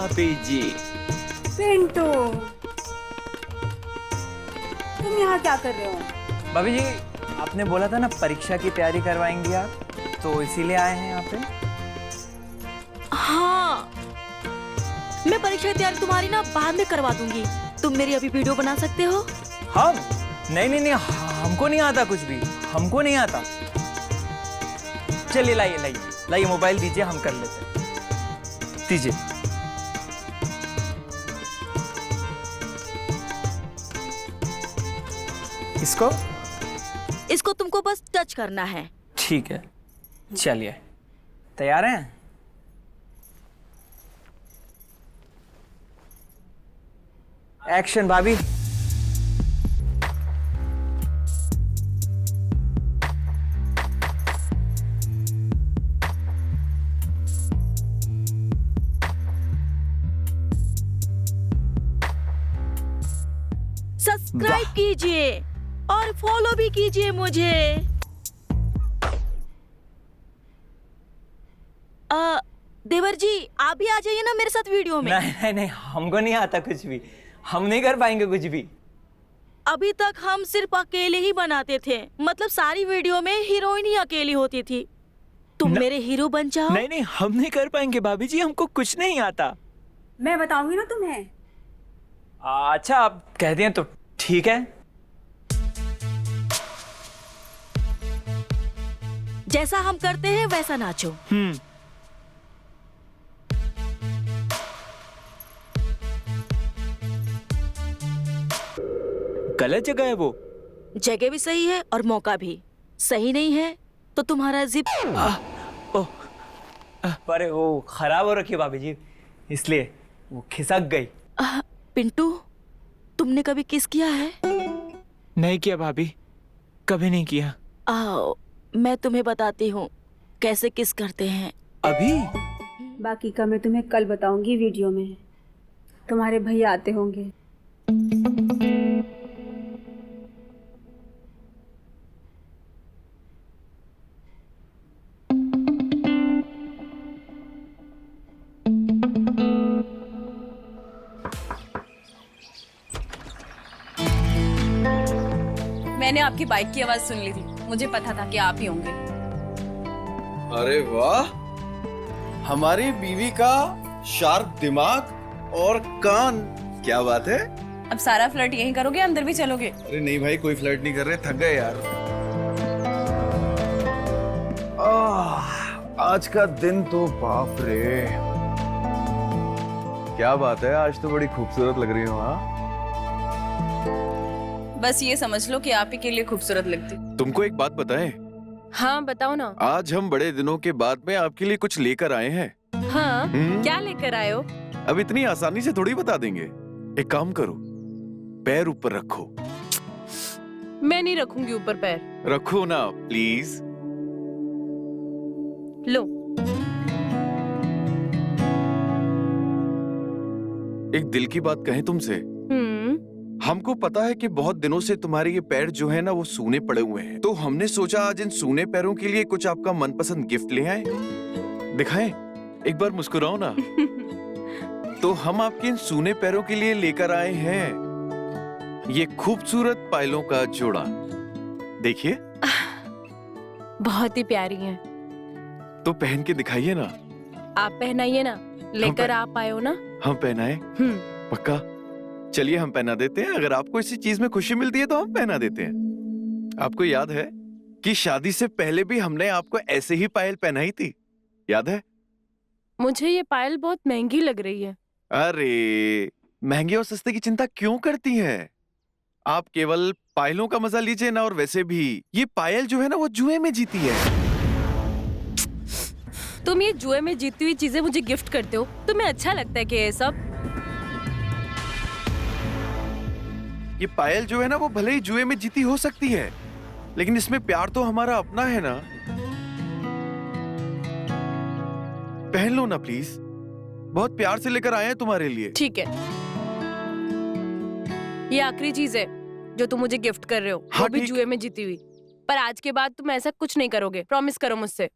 भाभी जी। पिंटू, तुम यहाँ क्या कर रहे हो? भाभी जी, आपने बोला था ना परीक्षा की तैयारी करवाएंगी आप, तो इसीलिए आए हैं यहाँ पे। हाँ, मैं परीक्षा की तैयारी तुम्हारी ना बाद में करवा दूंगी। तुम मेरी अभी वीडियो बना सकते हो? हम? नहीं नहीं नहीं, हमको नहीं आता कुछ भी, हमको नहीं आता। चलिए लाइए लाइए लाइए, मोबाइल दीजिए, हम कर लेते हैं। दीजिए। इसको इसको तुमको बस टच करना है। ठीक है, चलिए तैयार हैं? एक्शन भाभी। सब्सक्राइब कीजिए और फॉलो भी कीजिए मुझे। देवर जी, आप भी आ जाइए ना मेरे साथ वीडियो में। नहीं नहीं नहीं, हमको नहीं आता कुछ भी, हम नहीं कर पाएंगे कुछ भी। अभी तक हम सिर्फ अकेले ही बनाते थे, मतलब सारी वीडियो में हीरोइन ही अकेली होती थी। तुम मेरे हीरो बन जाओ। नहीं नहीं, हम नहीं कर पाएंगे भाभी जी, हमको कुछ नहीं आता। मैं बताऊंगी ना तुम्हें। अच्छा, आप कह दिए तो ठीक है। जैसा हम करते हैं वैसा नाचो। गलत जगह है वो। जगह भी सही है और मौका भी सही नहीं है, तो तुम्हारा जिप अरे वो खराब हो रखी है भाभी जी, इसलिए वो खिसक गई। पिंटू, तुमने कभी किस किया है? नहीं किया भाभी, कभी नहीं किया। आओ, मैं तुम्हें बताती हूँ कैसे किस करते हैं। अभी? बाकी का मैं तुम्हें कल बताऊंगी वीडियो में। तुम्हारे भैया आते होंगे। मैंने आपकी बाइक की आवाज सुन ली थी, मुझे पता था कि आप ही होंगे। अरे वाह, हमारी बीवी का शार्प दिमाग और कान, क्या बात है। अब सारा फ्लर्ट यहीं करोगे, अंदर भी चलोगे? अरे नहीं भाई, कोई फ्लर्ट नहीं कर रहे, थक गए यार। आज का दिन तो बाप रे, क्या बात है, आज तो बड़ी खूबसूरत लग रही हो। हाँ, बस ये समझ लो कि आप ही के लिए खूबसूरत लगती। तुमको एक बात बताएं? हाँ बताओ ना। आज हम बड़े दिनों के बाद में आपके लिए कुछ लेकर आए हैं। हाँ, क्या लेकर आए हो? अब इतनी आसानी से थोड़ी बता देंगे। एक काम करो, पैर ऊपर रखो। मैं नहीं रखूंगी ऊपर पैर। रखो ना प्लीज। लो। एक दिल की बात कहें तुमसे, हमको पता है कि बहुत दिनों से तुम्हारे ये पैर जो है ना वो सूने पड़े हुए हैं, तो हमने सोचा आज इन सूने पैरों के लिए कुछ आपका मनपसंद गिफ्ट ले आए। दिखाएं, एक बार मुस्कुराओ ना। तो हम आपके इन सूने पैरों के लिए लेकर आए हैं ये खूबसूरत पायलों का जोड़ा। देखिए, बहुत ही प्यारी हैं। तो पहन के दिखाइए ना। आप पहनाइए ना, लेकर आप आए हो ना। हम पहनाए? पक्का? चलिए हम पहना देते हैं। अगर आपको इसी चीज में खुशी मिलती है तो हम पहना देते हैं। आपको याद है कि शादी से पहले भी हमने आपको ऐसे ही पायल पहनाई थी, याद है? मुझे ये पायल बहुत महंगी लग रही है। अरे, महंगे और सस्ते की चिंता क्यों करती हैं? आप केवल पायलों का मजा लीजिए ना। और वैसे भी ये पायल जो है ना वो जुए में जीती है। तुम ये जुए में जीती हुई चीजें मुझे गिफ्ट करते हो, तुम्हें अच्छा लगता है कि ये सब? ये पायल जो है ना वो भले ही जुए में जीती हो सकती है, लेकिन इसमें प्यार तो हमारा अपना है ना। पहन लो ना प्लीज, बहुत प्यार से लेकर आए हैं तुम्हारे लिए। ठीक है, ये आखिरी चीज है जो तुम मुझे गिफ्ट कर रहे हो। हाँ, वो भी ठीक। जुए में जीती हुई। पर आज के बाद तुम ऐसा कुछ नहीं करोगे, प्रॉमिस करो मुझसे।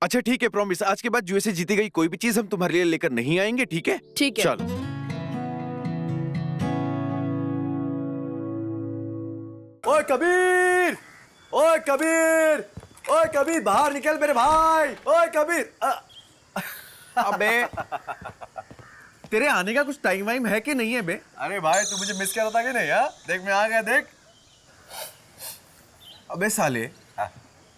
अच्छा ठीक है, प्रॉमिस। आज के बाद जुए से जीती गई कोई भी चीज हम तुम्हारे लिए लेकर नहीं आएंगे, ठीक है? ठीक है। चलो। ओए कबीर, ओए कबीर, ओए कबीर, बाहर निकल मेरे भाई। ओए कबीर। अबे तेरे आने का कुछ टाइम वाइम है कि नहीं है बे? अरे भाई तू मुझे मिस कर रहा था कि नहीं? देख मैं आ गया, देख। अबे साले,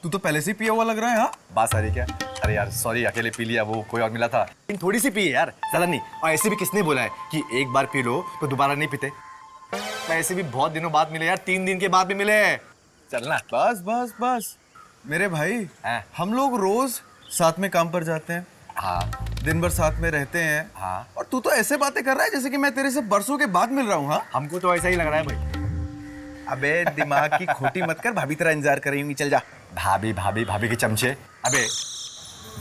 तू तो पहले से पिया हुआ लग रहा है। हाँ, बात सारी क्या? अरे यार सॉरी, अकेले पी लिया, वो कोई और मिला था। लेकिन थोड़ी सी पी है यार, ज्यादा नहीं। और ऐसे भी किसने बोला है कि एक बार पी लो तो दोबारा नहीं पीते? ऐसे भी बहुत दिनों बाद मिले यार, 3 दिन के बाद भी मिले। चलना। बस बस बस मेरे भाई, हाँ। हम लोग रोज साथ में काम पर जाते हैं, हाँ दिन भर साथ में रहते हैं। हाँ। और तू तो ऐसे बातें कर रहा है जैसे कि मैं तेरे से बरसों के बाद मिल रहा हूँ। हाँ, हमको तो ऐसा ही लग रहा है भाई। अबे दिमाग की खोटी मत कर, भाभी तेरा इंतजार कर रही होंगी। चल जा। भाभी भाभी भाभी के चमचे। अबे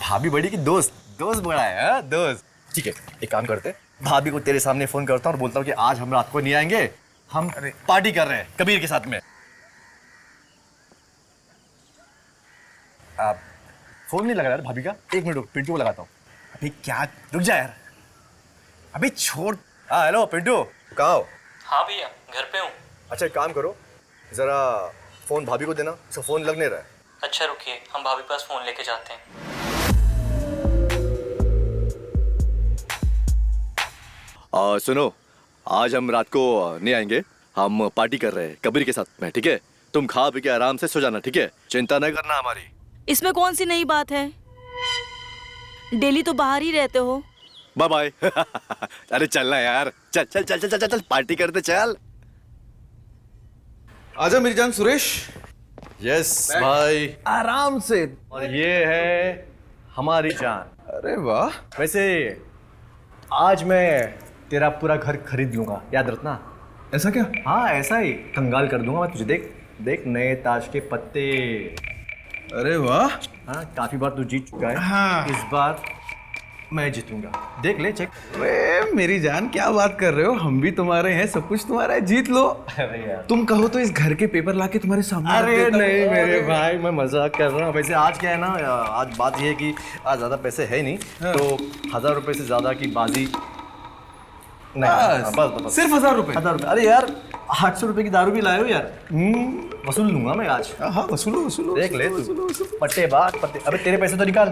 भाभी बड़ी की दोस्त, दोस्त बड़ा है। हाँ? दोस्त। ठीक है, एक काम करते, भाभी को तेरे सामने फोन करता हूँ और बोलता हूँ कि आज हम रात को नहीं आएंगे, हम पार्टी कर रहे हैं कबीर के साथ में। आप फोन नहीं लगा यार भाभी का, 1 मिनट रुक, पिंटू को लगाता हूँ। अभी क्या, रुक जा यार। अभी छोड़। हाँ हेलो पिंटू, कहाँ हो? हाँ भैया, घर पे हूँ। अच्छा एक काम करो, जरा फोन भाभी को देना, उसका फोन लग नहीं रहा है। अच्छा रुकिए, हम भाभी पास फ़ोन लेके जाते हैं। सुनो, आज हम रात को नहीं आएंगे, हम पार्टी कर रहे हैं कबीर के साथ में, ठीक है? तुम खा पी के आराम से सो जाना, ठीक है? चिंता न करना हमारी। इसमें कौन सी नई बात है? डेली तो बाहर ही रहते हो। Bye bye. अरे चलना यार, चल चल चल चल चल चल, पार्टी करते चल। आजा मेरी जान सुरेश। यस भाई। आराम से। और ये है हमारी जान। अरे वाह। वैसे आज मैं तेरा पूरा घर खरीद लूंगा, याद रखना। ऐसा क्या? हाँ ऐसा ही, कंगाल कर दूंगा मैं तुझे। देख देख, नए ताश के पत्ते। अरे वाह। हाँ, काफी बार तू जीत चुका है। हाँ। इस बार मैं जीतूंगा, देख ले, चेक। वे मेरी जान, क्या बात कर रहे हो? हम भी तुम्हारे हैं, सब कुछ तुम्हारा है, जीत लो। अरे यार, तुम कहो तो इस घर के पेपर लाके तुम्हारे सामने रख अरे देता हूँ। नहीं मेरे भाई, मैं मजाक कर रहा हूँ। वैसे आज क्या है ना, आज बात ये है कि आज ज्यादा पैसे है नहीं, तो 1000 रुपए से ज्यादा की बाजी नहीं। बस, बस बस, सिर्फ 1000 रुपए। 1000 रुपए। अरे यार 800 रुपए की दारू भी लाए हो यार, वसूल लूंगा मैं आज। हाँ वसूलो वसूलो। देख ले वसूलो, तू, वसूलो। पट्टे बात पट्टे। अबे तेरे पैसे तो निकाल।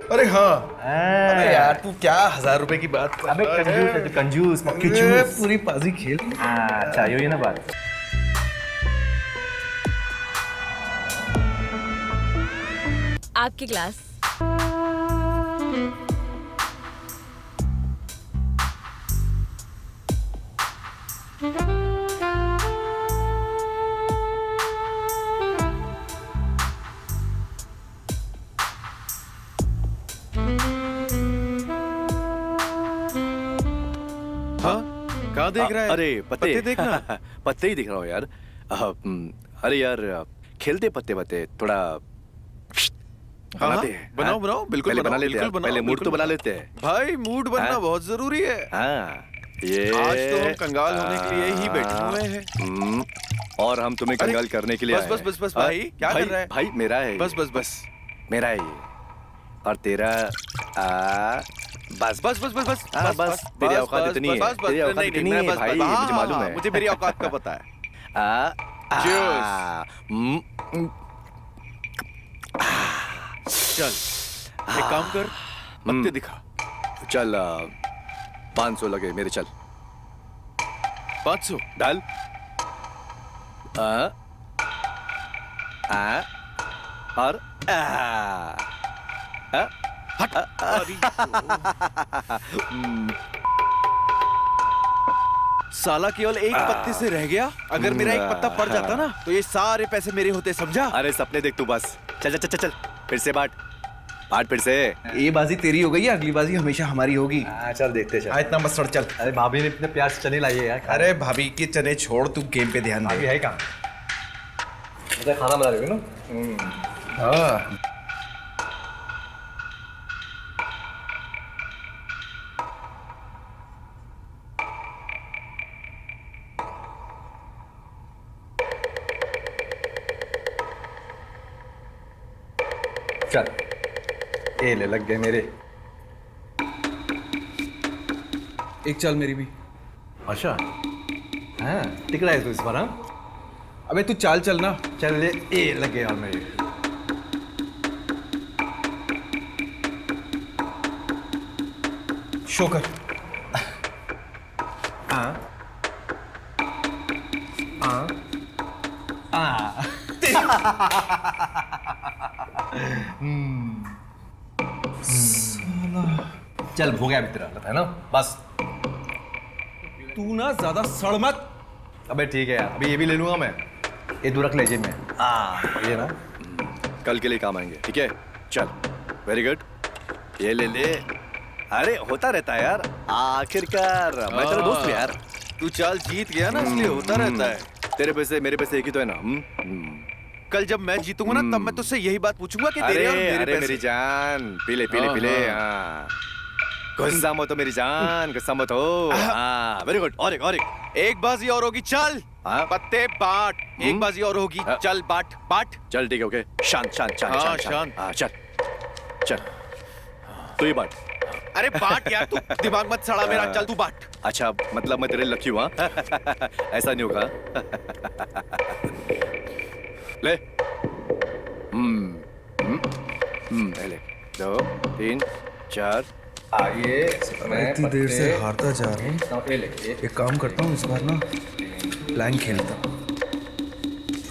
अरे हाँ। अबे यार तू क्या 1000 रुपए की बात कर अबे रहा है? कंजूस है तू, कंजूस, मक्खी ये चूस। पूरी पाजी खेल। अच्छा ये ना बात। आपके ग्लास। हाँ, कहाँ देख रहा है? अरे पत्ते देखना। पत्ते ही दिख रहा हूँ यार। अरे यार खेलते पत्ते पत्ते थोड़ा बनाते हैं। बनाओ हाँ? बनाओ, बिल्कुल पहले बनाओ, बना लेते बिल्कुल हैं, बनाओ, पहले मूड बिल्कुल तो बना बनाओ। लेते हैं। भाई मूड बनना हाँ? बहुत जरूरी है। हाँ ये आज तो हम कंगाल होने के लिए ही बैठे हुए हैं। और हम तुम्हें अरे, कंगाल करने के लिए बस, आए बस, हैं। बस, बस, हाँ? भाई, क्या कर रहा है? भाई मेरा है, बस बस बस। मेरा है ये। और तेरा बस बस बस बस बस हाँ, बस, तेरी औकात इतनी है, तेरी औकात इतनी है भाई, मुझे मालूम है। मुझे मेरी औकात का पता है। चल एक काम कर, पत्ते दिखा। चल 500 लगे मेरे, चल 500 डाल। और साला केवल एक पत्ते से रह गया। अगर मेरा एक पत्ता पड़ जाता ना तो ये सारे पैसे मेरे होते, समझा? अरे सपने देख तू बस। चल चल चल चल, फिर से बांट फिर से। ये बाजी तेरी हो गई है, अगली बाजी हमेशा हमारी होगी। चल देखते चल। इतना मत सड़, चल। अरे भाभी ने इतने प्यार से चने लाई है यार। अरे भाभी के चने छोड़, तू गेम पे ध्यान भाभी दे। है कहाँ? मुझे खाना बना रही हो ना। हाँ चल ए ले लग गए मेरे। एक चाल मेरी भी। अच्छा हाँ टिकड़ा है तू इस बार। हाँ अबे तू चाल चलना। चल ले ए लग गए यार मेरे। शो कर। हाँ हाँ हाँ चल हो गया अभी तेरा है ना बस। तू ना ज्यादा सड़ मत। अबे ठीक है यार अभी ये भी ले लूंगा मैं। ये तू रख ले जेब में। ये ना कल के लिए काम आएंगे ठीक है। चल वेरी गुड ये ले ले। अरे होता रहता है यार आखिरकार मैं तेरा दोस्त हूँ यार। तू चाल जीत गया ना इसलिए होता रहता है। तेरे पैसे मेरे पैसे एक ही तो है ना। कल जब मैं जीतूंगा ना तब मैं तुझसे यही बात पूछूंगा कि अरे तेरे और मेरे अरे पैसे। मेरी जान पीले पीले पीले। हाँ गुस्सा मत हो मेरी जान गुस्सा मत हो। हाँ वेरी गुड और एक बाजी और होगी चल। हाँ? पत्ते बांट। एक बाजी और होगी हाँ। चल बांट बांट। चल ठीक है ओके शांत शांत शांत हाँ, शांत शांत। हाँ चल चल तू ही बांट। अरे बांट यार तू दिमाग मत सड़ा मेरा। चल तू बांट। अच्छा मतलब मैं तेरे लकी हुआ। ऐसा नहीं होगा। ले ले 2 3 4 आइए मैं इतनी देर से हारता जा रहा हूँ। एक काम करता हूँ इस बार ना ब्लैंक खेलता हूँ।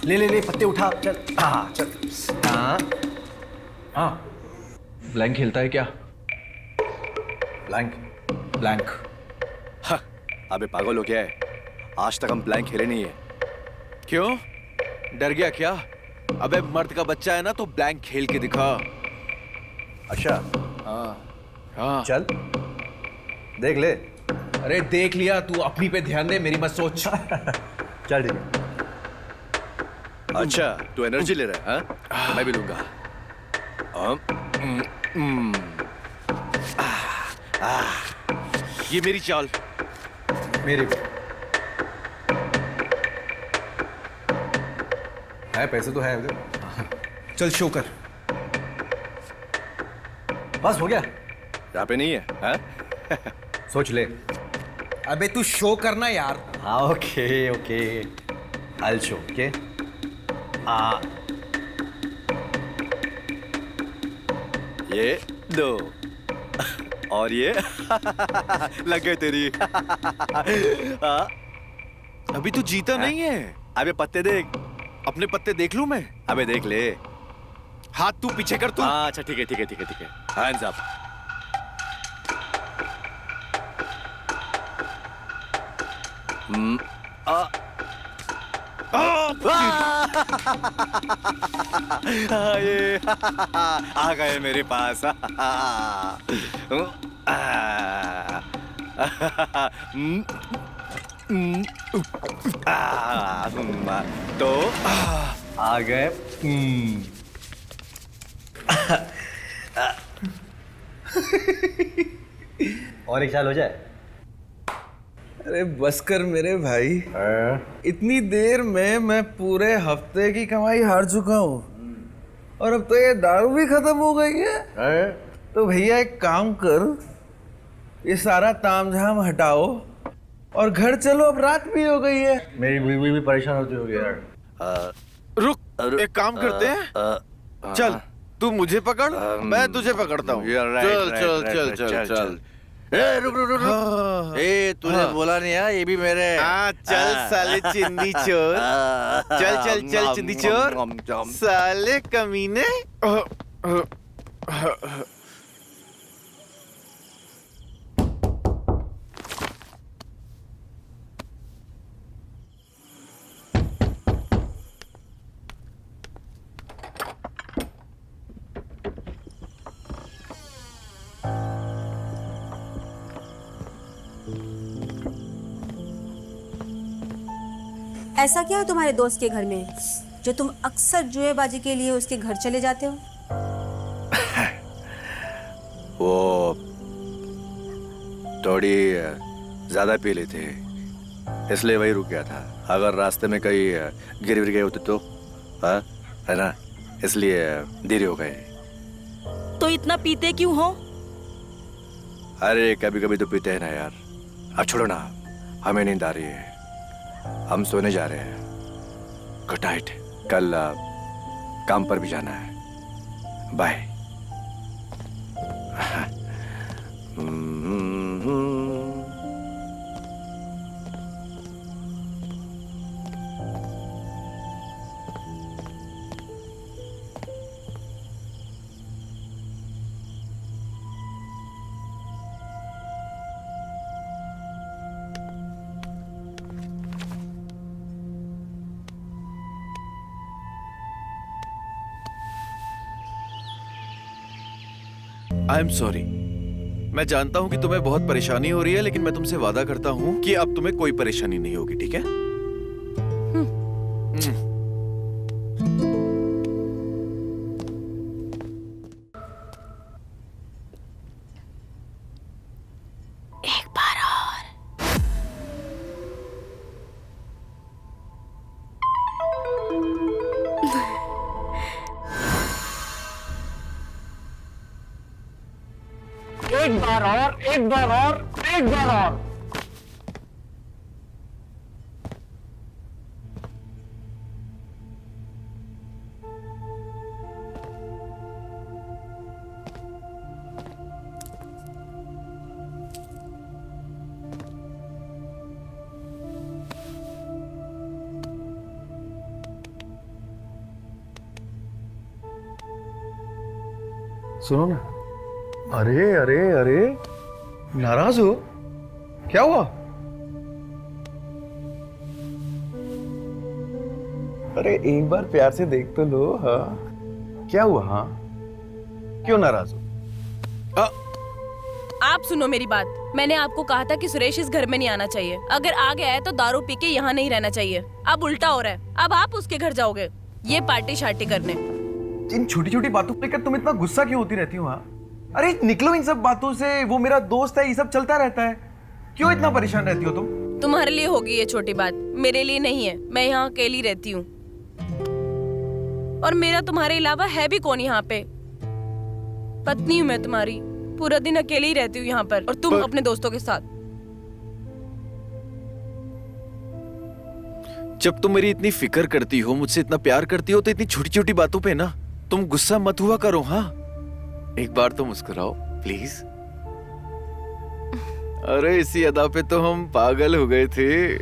ले ले ले पत्ते उठा चल। हाँ चल हाँ हाँ ब्लैंक खेलता है क्या? Blank blank. हाँ, अबे पागल हो गया है आज तक हम ब्लैंक खेले नहीं है। क्यों डर गया क्या? अबे मर्द का बच्चा है ना तो ब्लैंक खेल के दिखा। अच्छा हाँ चल देख ले। अरे देख लिया तू अपनी पे ध्यान दे मेरी मत सोच। चल ठीक है। अच्छा तू एनर्जी ले रहा है हाँ? मैं भी लूंगा। ये मेरी चाल। मेरी भी है पैसे तो है। चल शो कर। बस हो गया यहाँ पे नहीं है हाँ? सोच ले। अबे तू शो करना यार। हाँ okay okay I'll show okay. ये दो और ये लग गए तेरी। हाँ अभी तू जीता नहीं है। अबे पत्ते देख। अपने पत्ते देख लूं मैं? अबे देख ले। हाथ तू पीछे कर तू। हाँ अच्छा ठीक है ठीक है ठीक है ठीक है हैंड्स अप। ये आ गए मेरे पास। तो आ गए। और एक साल हो जाए। अरे बस कर मेरे भाई। इतनी देर में मैं पूरे हफ्ते की कमाई हार चुका हूँ और अब तो ये दारू भी खत्म हो गई है। तो भैया एक काम कर ये सारा तामझाम हटाओ और घर चलो। अब रात भी हो गई है। मेरी बीवी भी परेशान होती होगी यार। रुक एक काम करते हैं। चल तू मुझे पकड़ मैं तुझे पकड़ता हूँ। चल चल चल चल चल। ए रुक रुक रुक रुक। ए तूने बोला नहीं है ये भी मेरे। चल साले चिंदी चोर। चल चल चल चिंदी चोर। साले कमीने। ऐसा क्या है तुम्हारे दोस्त के घर में जो तुम अक्सर जुएबाजी के लिए उसके घर चले जाते हो? वो थोड़ी ज्यादा पी ली थी इसलिए वही रुक गया था। अगर रास्ते में कहीं गिर गए होते तो हाँ है ना इसलिए देरी हो गई। तो इतना पीते क्यों हो? अरे कभी कभी तो पीते हैं ना यार। अब छोड़ो ना, हमें नींद आ रही है, हम सोने जा रहे हैं। Good night. कल काम पर भी जाना है। बाय। I am sorry. मैं जानता हूं कि तुम्हें बहुत परेशानी हो रही है, लेकिन मैं तुमसे वादा करता हूं कि अब तुम्हें कोई परेशानी नहीं होगी, ठीक है? एक बार और। एक बार और, एक बार और, एक बार और। सुनो ना। अरे अरे अरे, नाराज हो? क्या हुआ? अरे एक बार प्यार से देख तो लो। हाँ क्या हुआ? हाँ क्यों नाराज हो? आप सुनो मेरी बात। मैंने आपको कहा था कि सुरेश इस घर में नहीं आना चाहिए। अगर आ गया है तो दारू पी के यहाँ नहीं रहना चाहिए। अब उल्टा हो रहा है, अब आप उसके घर जाओगे ये पार्टी शार्टी करने। इन छोटी छोटी बातों को लेकर तुम इतना गुस्सा क्यों होती रहती हो? हाँ अरे निकलो इन सब बातों से। वो मेरा दोस्त है, ये सब चलता रहता है। क्यों इतना परेशान रहती हो तुम? तुम्हारे लिए होगी ये छोटी बात, मेरे लिए नहीं है। मैं यहाँ अकेली रहती हूँ और मेरा तुम्हारे अलावा है भी कौन यहाँ पे? पत्नी हूँ मैं तुम्हारी। पूरा दिन अकेली ही रहती हूँ यहाँ पर, और तुम अपने दोस्तों के साथ। जब तुम मेरी इतनी फिक्र करती हो, मुझसे इतना प्यार करती हो, तो इतनी छोटी छोटी बातों पे ना तुम गुस्सा मत हुआ करो। हाँ एक बार तो मुस्कुराओ प्लीज। अरे इसी अदा पे तो हम पागल हो गए थे।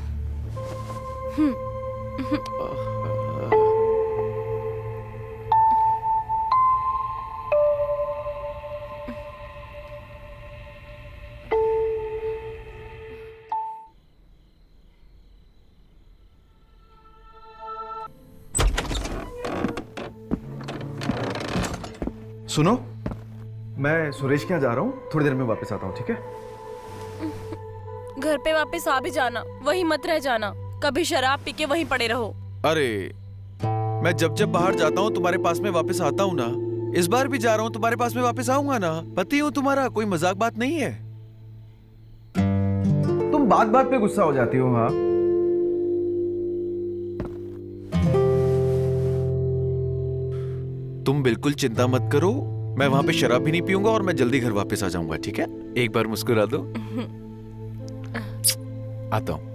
सुनो, मैं सुरेश के यहाँ जा रहा हूँ, थोड़ी देर में वापस आता हूँ, ठीक है? घर पे वापस आ भी जाना, वहीं मत रह जाना। कभी शराब पी के वहीं पड़े रहो। अरे मैं जब जब बाहर जाता हूँ तुम्हारे पास में वापस आता हूँ ना। इस बार भी जा रहा हूँ, तुम्हारे पास में वापस आऊंगा ना। पति हूँ तुम्हारा, कोई मजाक बात नहीं है। तुम बात बात पे गुस्सा हो जाती हो। हाँ तुम बिल्कुल चिंता मत करो, मैं वहां पे शराब भी नहीं पीऊंगा और मैं जल्दी घर वापस आ जाऊंगा, ठीक है? एक बार मुस्कुरा दो। आता हूं।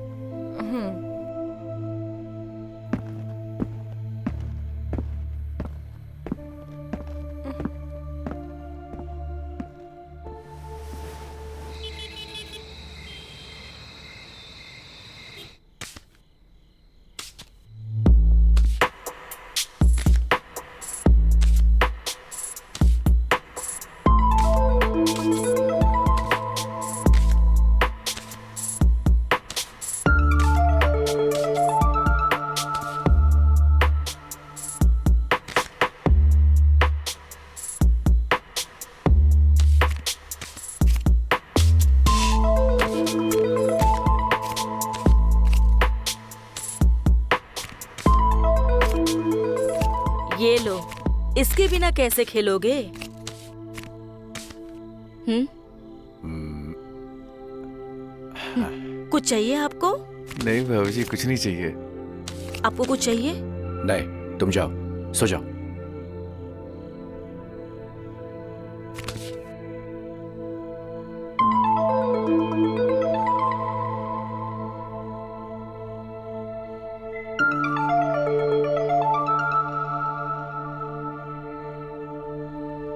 ये लो, इसके बिना कैसे खेलोगे? कुछ चाहिए आपको? नहीं भाभी जी, कुछ नहीं चाहिए। आपको कुछ चाहिए? नहीं, तुम जाओ, सो जाओ।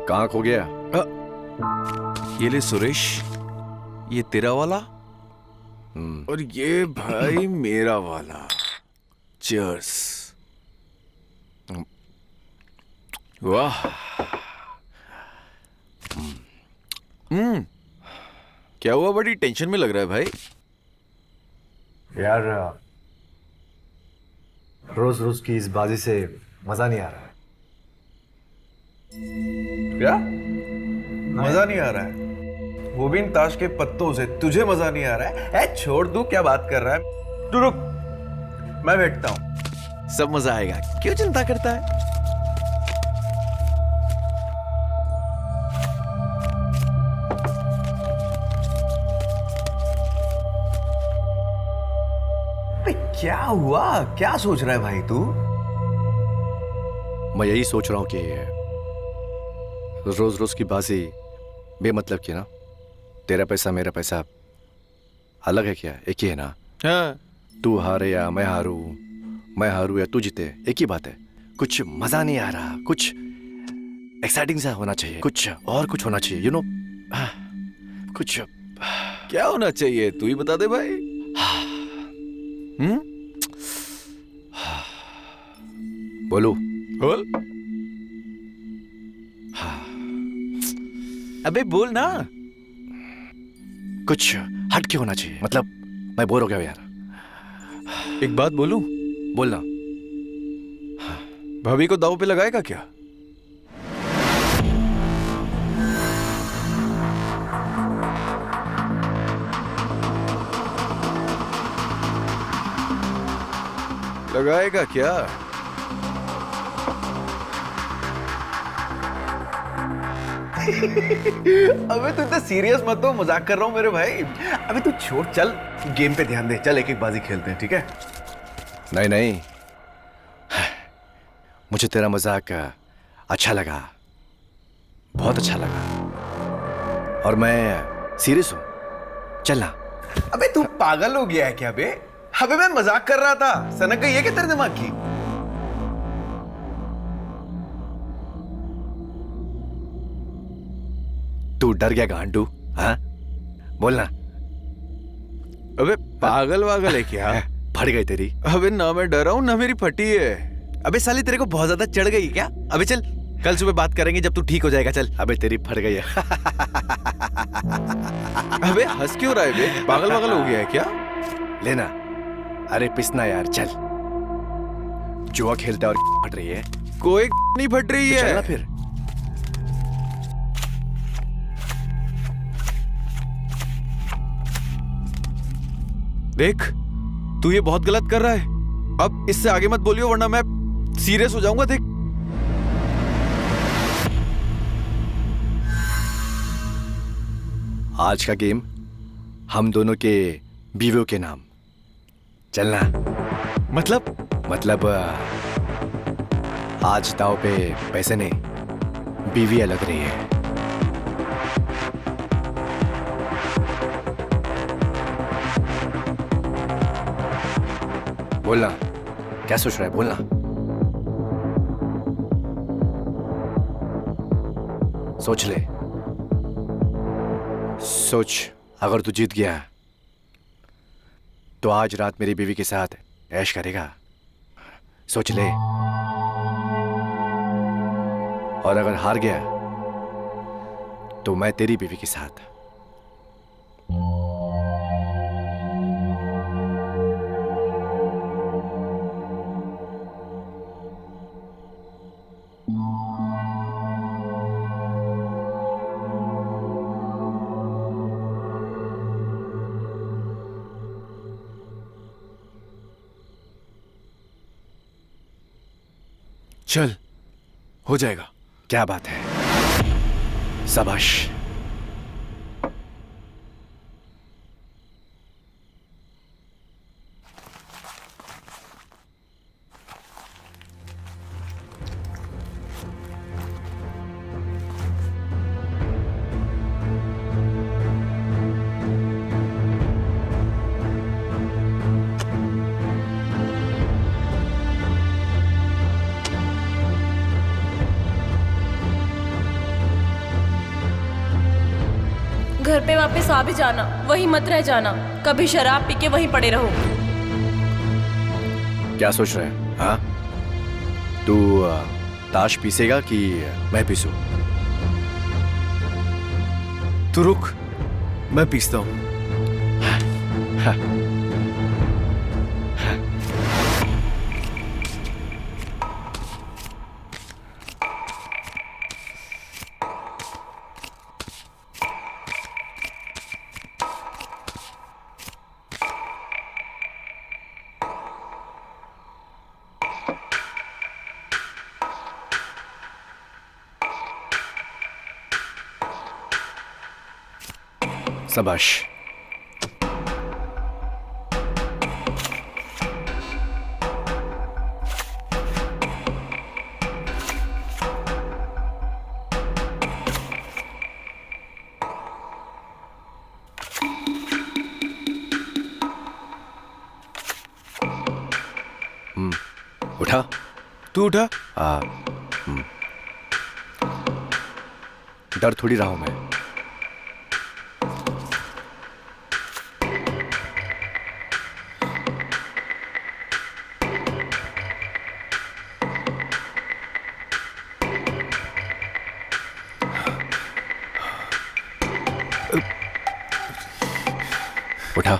कहाँ खो गया? ये ले सुरेश, ये तेरा वाला और ये भाई मेरा वाला। चीयर्स। वाह। क्या हुआ, बड़ी टेंशन में लग रहा है भाई? यार रोज रोज की इस बाजी से मजा नहीं आ रहा है। क्या मजा नहीं आ रहा है? वो भी इन ताश के पत्तों से तुझे मजा नहीं आ रहा है? छोड़ दू, क्या बात कर रहा है? तू रुक, मैं बैठता हूं। सब मजा आएगा, क्यों चिंता करता है? क्या हुआ? क्या सोच रहा है भाई तू? मैं यही सोच रहा हूं कि रोज रोज की बाजी बेमतलब की ना। तेरा पैसा मेरा पैसा अलग है क्या? एक ही है ना? हाँ। तू हारे या मैं हारू या तू जीते, एक ही बात है। कुछ मजा नहीं आ रहा, कुछ एक्साइटिंग सा होना चाहिए, कुछ और कुछ होना चाहिए, यू नो। कुछ क्या होना चाहिए, तू ही बता दे भाई। बोलू? बोल। अबे बोल ना। कुछ हटके होना चाहिए, मतलब मैं बोर हो गया यार। एक बात बोलूं? बोलना। भाभी को दाव पे लगाएगा क्या? लगाएगा क्या? अबे तू इतना सीरियस मत हो, मजाक कर रहा हूँ मेरे भाई। अबे तू छोड़, चल गेम पे ध्यान दे। चल एक एक बाजी खेलते हैं, ठीक है? नहीं नहीं, मुझे तेरा मजाक अच्छा लगा, बहुत अच्छा लगा, और मैं सीरियस हूं। चलना। अबे तू पागल हो गया है क्या बे? अबे मैं मजाक कर रहा था। सनक गई है क्या तेरे दिमाग की? तू डर गया गांडू? हाँ, बोलना। अबे पागल वागल है क्या? फट गई तेरी। अबे ना मैं डरा हूं ना मेरी फटी है। अबे साली तेरे को बहुत ज्यादा चढ़ गई क्या? अबे चल, कल सुबह बात करेंगे जब तू ठीक हो जाएगा। चल। अबे तेरी फट गई है। अबे हंस क्यों रहा है बे? पागल वागल हो गया है क्या? लेना। अरे पिसना यार, चल। जुआ खेलता है और फट रही है। कोई नहीं फट रही है। चलना फिर। देख, तू ये बहुत गलत कर रहा है। अब इससे आगे मत बोलियो वरना मैं सीरियस हो जाऊंगा। देख, आज का गेम हम दोनों के बीवियों के नाम। चलना। मतलब आज दाव पे पैसे नहीं, बीवियां लग रही है। बोलना, क्या सोच रहा है? बोलना। सोच ले, सोच। अगर तू जीत गया तो आज रात मेरी बीवी के साथ ऐश करेगा। सोच ले। और अगर हार गया तो मैं तेरी बीवी के साथ। चल, हो जाएगा। क्या बात है, शाबाश। घर पे वापस आ भी जाना, वहीं मत रह जाना। कभी शराब पी के वहीं पड़े रहो। क्या सोच रहे हैं? हाँ, तू ताश पीसेगा कि मैं पीसूं? तू रुक, मैं पीसता हूं। शाबाश। उठा, तू उठा। डर थोड़ी रहा हूं मैं। उठा।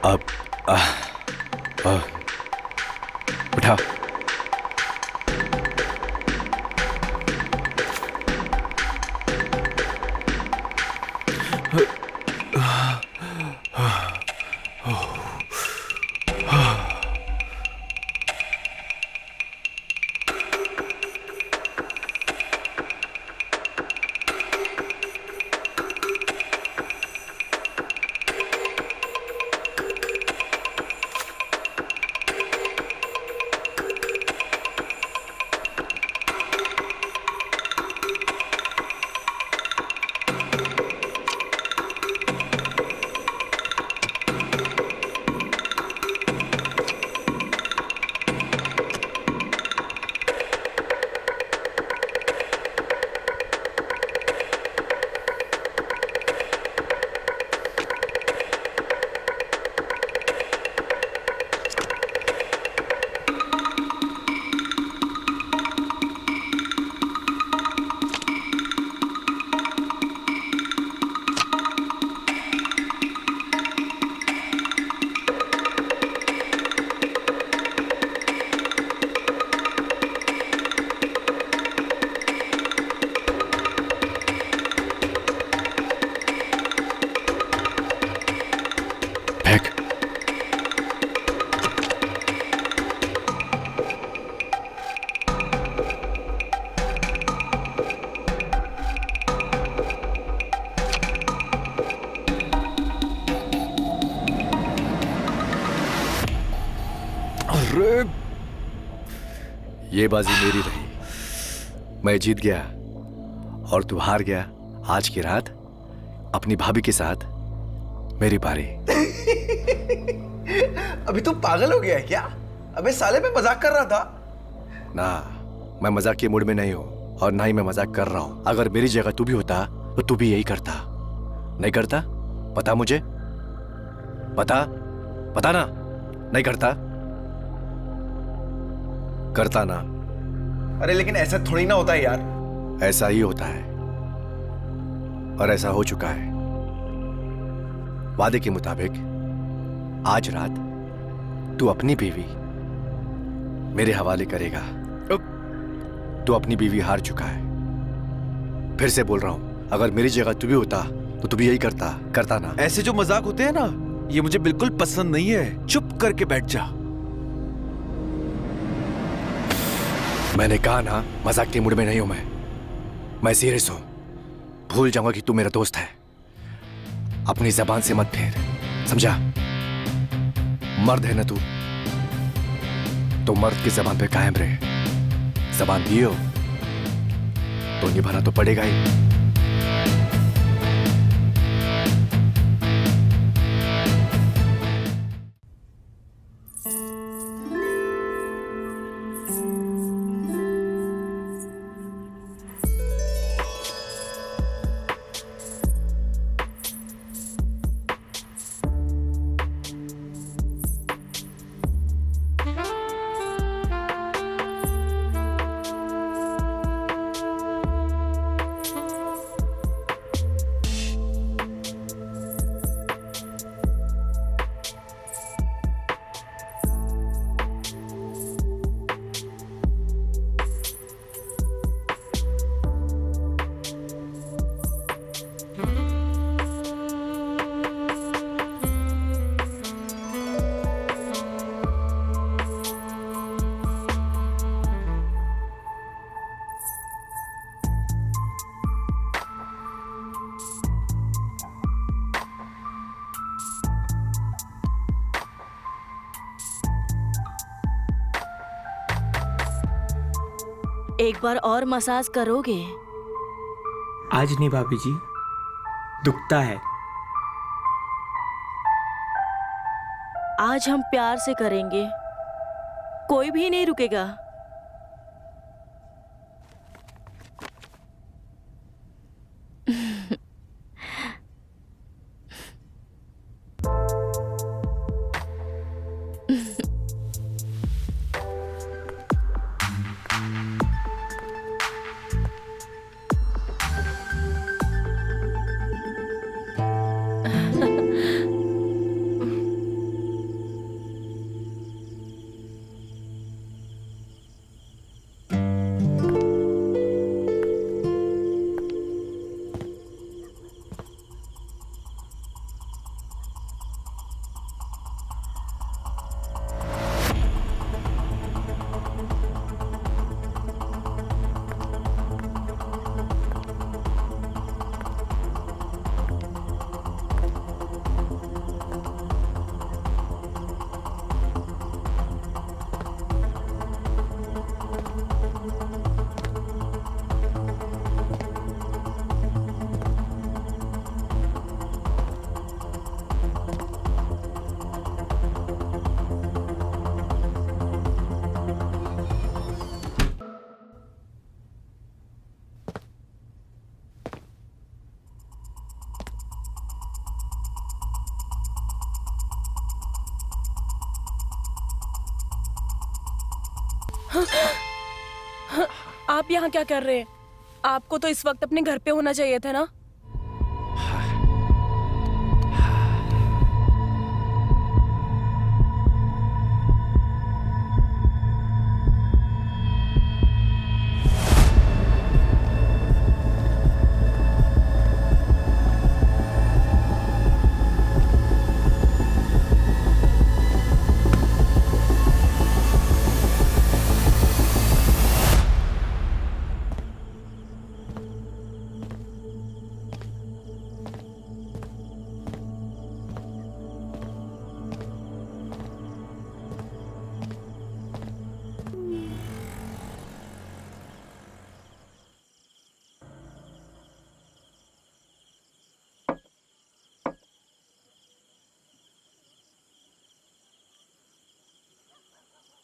अब उठा। ये बाजी मेरी रही, मैं जीत गया और तू हार गया। आज की रात अपनी भाभी के साथ मेरी बारी। अभी तू पागल हो गया है क्या? अबे साले, मैं मजाक कर रहा था। ना, मैं मजाक के मूड में नहीं हूं और ना ही मैं मजाक कर रहा हूं। अगर मेरी जगह तू भी होता तो तू भी यही करता। नहीं करता? पता मुझे, पता ना? नहीं करता? करता ना? अरे लेकिन ऐसा थोड़ी ना होता है यार। ऐसा ही होता है और ऐसा हो चुका है। वादे के मुताबिक आज रात तू अपनी बीवी मेरे हवाले करेगा। तू अपनी बीवी हार चुका है। फिर से बोल रहा हूं, अगर मेरी जगह तू भी होता तो तू भी यही करता ना। ऐसे जो मजाक होते हैं ना, ये मुझे बिल्कुल पसंद नहीं है। चुप करके बैठ जा। मैंने कहा ना, मजाक के मूड में नहीं हूं मैं सीरियस हूं। भूल जाऊंगा कि तू मेरा दोस्त है। अपनी जबान से मत फेर, समझा? मर्द है ना तू, तो मर्द की जबान पे कायम रहे। जबान दिए हो तो निभाना तो पड़ेगा ही। एक बार और मसाज करोगे? आज नहीं भाभी जी, दुखता है। आज हम प्यार से करेंगे, कोई भी नहीं रुकेगा। आप यहाँ क्या कर रहे हैं? आपको तो इस वक्त अपने घर पे होना चाहिए था ना।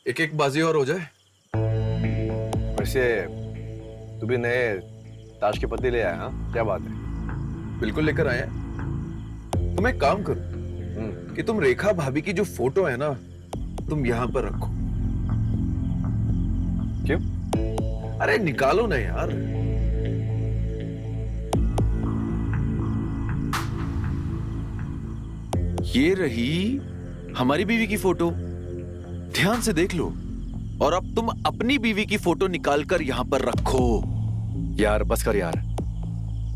एक एक बाजी और हो जाए। वैसे तू भी नए ताश के पत्ते ले आया? हाँ, क्या बात है? बिल्कुल लेकर आए हैं। तुम एक काम करो कि तुम रेखा भाभी की जो फोटो है ना, तुम यहाँ पर रखो। क्यों? अरे निकालो ना यार। ये रही हमारी बीवी की फोटो, ध्यान से देख लो। और अब तुम अपनी बीवी की फोटो निकालकर यहाँ पर रखो। यार बस कर यार,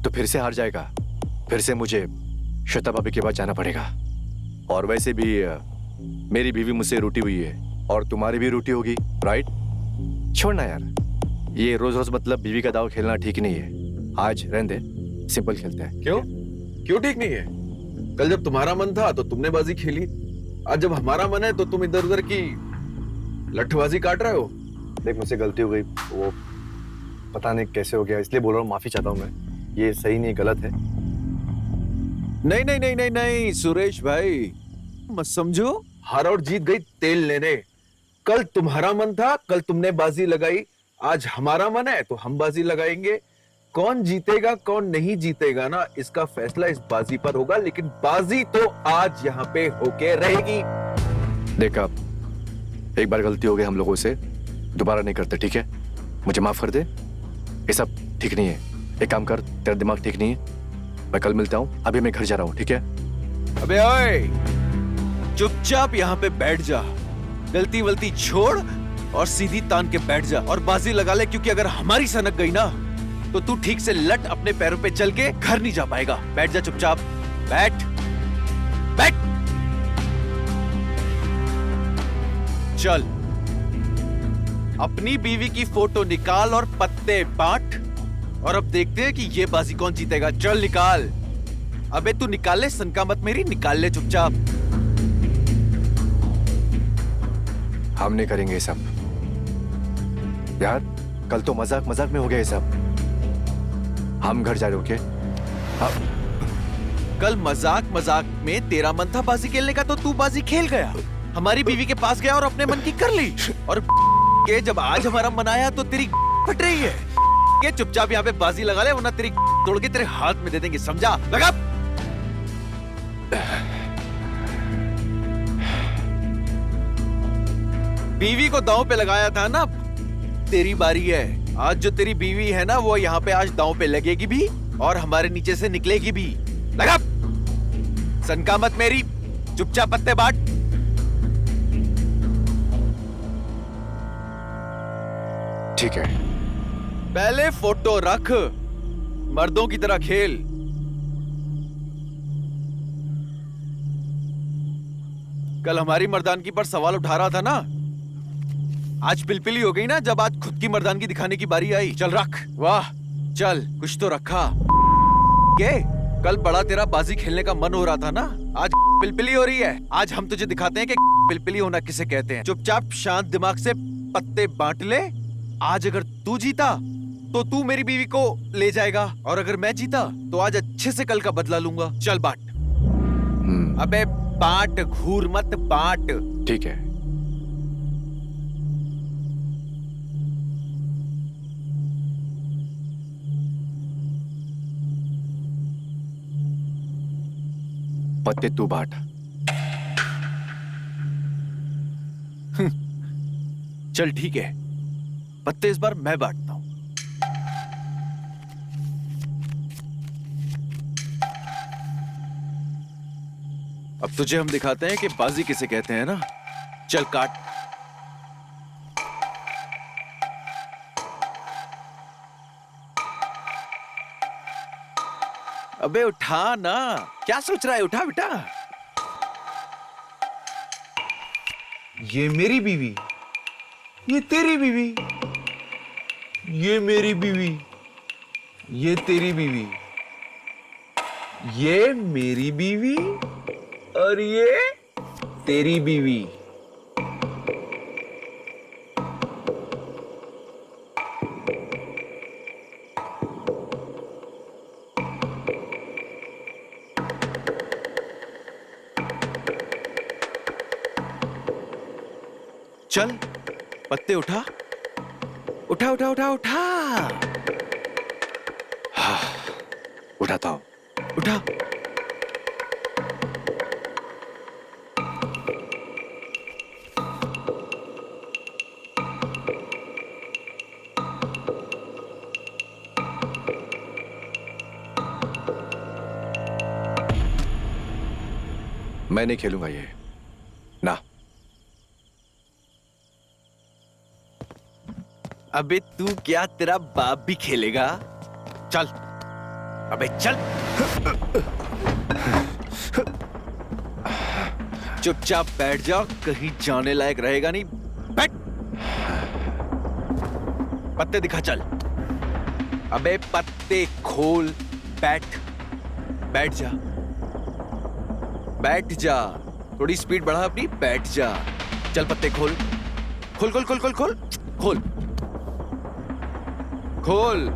तो फिर से हार जाएगा। फिर से मुझे श्वेता भाभी के पास जाना पड़ेगा। और वैसे भी मेरी बीवी मुझसे रूठी हुई है और तुम्हारी भी रूठी होगी, राइट? छोड़ना यार, ये रोज रोज मतलब बीवी का दाव खेलना ठीक नहीं है। आज रहने दे, सिंपल खेलते हैं। क्यों क्यों ठीक नहीं है? कल जब तुम्हारा मन था तो तुमने बाजी खेली, आज जब हमारा मन है तो तुम इधर उधर की लठबाजी काट रहे हो। देख, मुझसे गलती हो गई, वो पता नहीं कैसे हो गया, इसलिए बोल रहा हूँ, माफी चाहता हूँ मैं। ये सही नहीं, गलत है। नहीं नहीं नहीं नहीं नहीं सुरेश भाई, मत समझो। हार और जीत गई तेल लेने। कल तुम्हारा मन था, कल तुमने बाजी लगाई, आज हमारा मन है तो हम बाजी लगाएंगे। कौन जीतेगा कौन नहीं जीतेगा ना, इसका फैसला इस बाजी पर होगा, लेकिन बाजी तो आज यहाँ पे होके रहेगी। देख, अब एक बार गलती हो गई हम लोगों से, दोबारा नहीं करते, ठीक है? मुझे माफ कर दे। ये सब ठीक नहीं है। एक काम कर, तेरा दिमाग ठीक नहीं है, मैं कल मिलता हूँ, अभी मैं घर जा रहा हूँ, ठीक है? अबे ओए, चुपचाप यहाँ पे बैठ जा, गलती वलती छोड़ और सीधी तान के बैठ जा और बाजी लगा ले, क्योंकि अगर हमारी सनक गई ना तो तू ठीक से लट अपने पैरों पे चल के घर नहीं जा पाएगा। बैठ जा चुपचाप, बैठ बैठ। चल, अपनी बीवी की फोटो निकाल और पत्ते बांट, और अब देखते हैं कि ये बाजी कौन जीतेगा। चल निकाल। अबे तू निकाल ले, सनका मत मेरी, निकाल ले चुपचाप। हम नहीं करेंगे ये सब यार, कल तो मजाक मजाक में हो गया ये सब। हम घर जा रहे, ओके? कल मजाक मजाक में तेरा मन था बाजी खेलने का तो तू बाजी खेल गया, हमारी बीवी के पास गया और अपने मन की कर ली, और के जब आज हमारा मन आया तो तेरी फट रही है। के चुपचाप यहाँ पे बाजी लगा ले, वरना तेरी तोड़ के तेरे हाथ में दे देंगे, समझा? लगा। बीवी को दांव पे लगाया था ना, तेरी बारी है। आज जो तेरी बीवी है ना, वो यहाँ पे आज दांव पे लगेगी भी और हमारे नीचे से निकलेगी भी। लगा। सनका मत मेरी, चुपचाप पत्ते बांट। ठीक है। पहले फोटो रख, मर्दों की तरह खेल। कल हमारी मर्दानगी पर सवाल उठा रहा था ना, आज पिलपिली हो गई ना जब आज खुद की मर्दानगी दिखाने की बारी आई। चल रख। वाह, चल कुछ तो रखा। के कल बड़ा तेरा बाजी खेलने का मन हो रहा था ना, आज पिलपिली हो रही है। आज हम तुझे दिखाते हैं कि पिलपिली होना किसे कहते हैं। चुपचाप शांत दिमाग से पत्ते बांट ले। आज अगर तू जीता तो तू मेरी बीवी को ले जाएगा, और अगर मैं जीता तो आज अच्छे से कल का बदला लूंगा। चल बांट। अबे बांट, घूर मत, बांट। ठीक है। पत्ते तू बांट। चल ठीक है, पत्ते इस बार मैं बांटता हूं। अब तुझे हम दिखाते हैं कि बाजी किसे कहते हैं ना। चल काट। अबे उठा ना, क्या सोच रहा है? उठा बेटा। ये मेरी बीवी, ये तेरी बीवी, ये मेरी बीवी, ये तेरी बीवी, ये मेरी बीवी और ये तेरी बीवी। चल पत्ते उठा, उठा उठा उठा उठा। हाँ, उठाता हूं। उठा। मैं नहीं खेलूंगा ये ना। अबे तू क्या, तेरा बाप भी खेलेगा? चल। अबे चल। चुपचाप बैठ जा, कहीं जाने लायक रहेगा नहीं। बैठ। पत्ते दिखा चल। अबे पत्ते खोल। बैठ। बैठ जा। बैठ जा। थोड़ी स्पीड बढ़ा अपनी। बैठ जा। चल पत्ते खोल। खोल खोल खोल खोल खोल खोल खोल।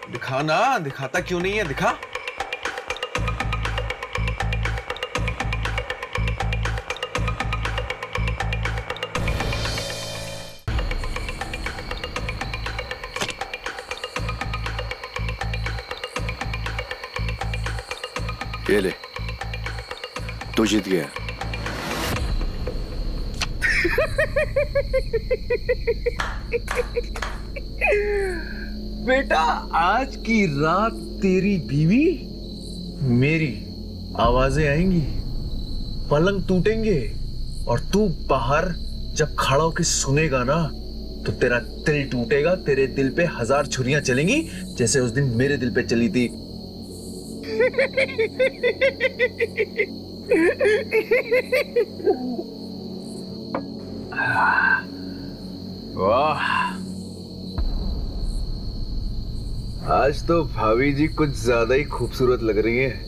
दिखाना, दिखाता क्यों नहीं है? दिखा। ये ले, तू जीत गया। बेटा, आज की रात तेरी बीवी मेरी आवाजें आएंगी, पलंग टूटेंगे और तू बाहर जब खड़ा होकर सुनेगा ना तो तेरा दिल टूटेगा। तेरे दिल पे 1000 छुरियां चलेंगी जैसे उस दिन मेरे दिल पे चली थी। वाह, आज तो भाभी जी कुछ ज्यादा ही खूबसूरत लग रही हैं।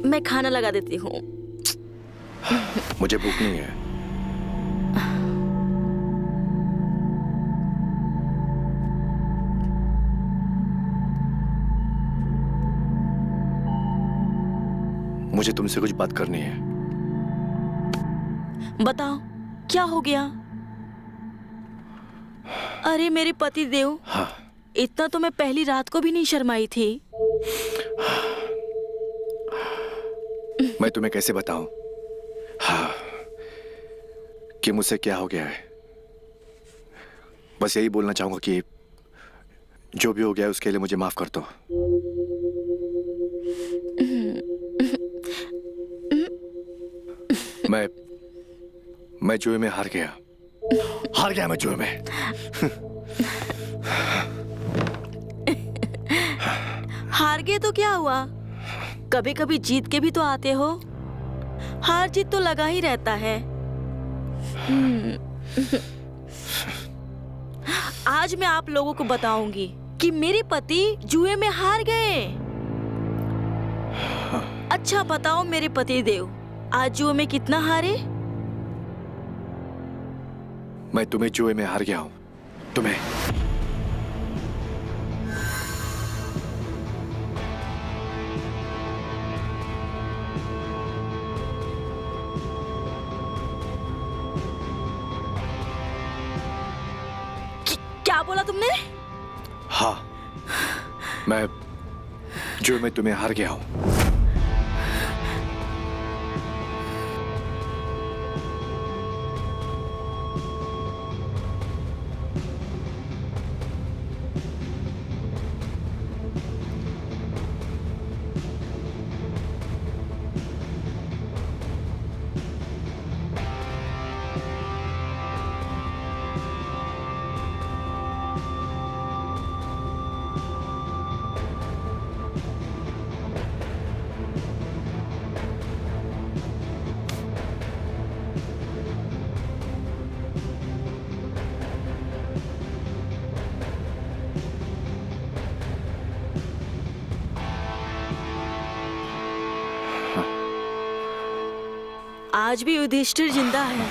मैं खाना लगा देती हूँ। मुझे भूख नहीं है। मुझे तुमसे कुछ बात करनी है। बताओ, क्या हो गया? अरे मेरे पति देव, हाँ। इतना तो मैं पहली रात को भी नहीं शर्माई थी। मैं तुम्हें कैसे बताऊं हाँ कि मुझसे क्या हो गया है। बस यही बोलना चाहूंगा कि जो भी हो गया है उसके लिए मुझे माफ कर दो। मैं जुए में हार गया मैं जुए में। हार गए तो क्या हुआ? कभी कभी जीत के भी तो आते हो। हार जीत तो लगा ही रहता है। आज मैं आप लोगों को बताऊंगी कि मेरे पति जुए में हार गए। अच्छा बताओ मेरे पति देव, आज जुए में कितना हारे? मैं तुम्हें जुए में हार गया हूं। तुम्हें क्या बोला तुमने? हाँ, मैं जुए में तुम्हें हार गया हूं। आज भी युधिष्ठिर जिंदा है।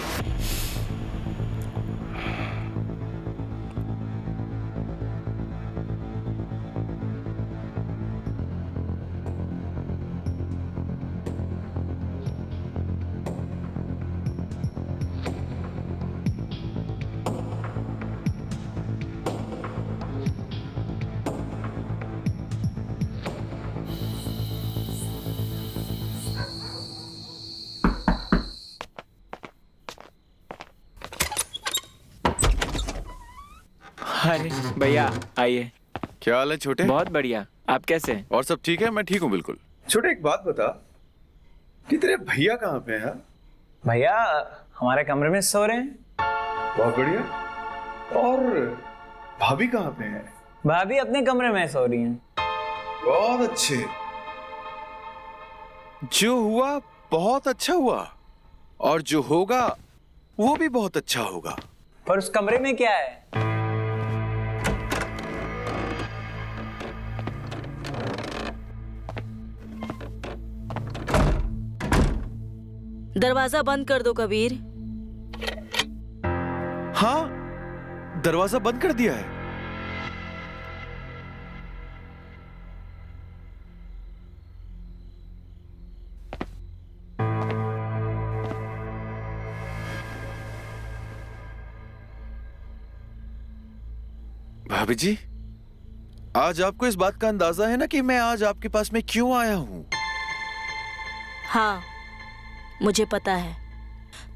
अरे भैया आइए। क्या हाल है छोटे? बहुत बढ़िया, आप कैसे हैं? और सब ठीक है? मैं ठीक हूँ बिल्कुल। छोटे एक बात बता कि तेरे भैया कहाँ पे हैं? भैया हमारे कमरे में सो रहे हैं। बहुत बढ़िया। और भाभी कहाँ पे हैं? भाभी अपने कमरे में सो रही हैं। बहुत अच्छे। जो हुआ बहुत अच्छा हुआ, और जो होगा वो भी बहुत अच्छा होगा। पर उस कमरे में क्या है? दरवाजा बंद कर दो कबीर। हाँ, दरवाजा बंद कर दिया है। भाभी जी, आज आपको इस बात का अंदाजा है ना कि मैं आज आपके पास में क्यों आया हूं? हाँ, मुझे पता है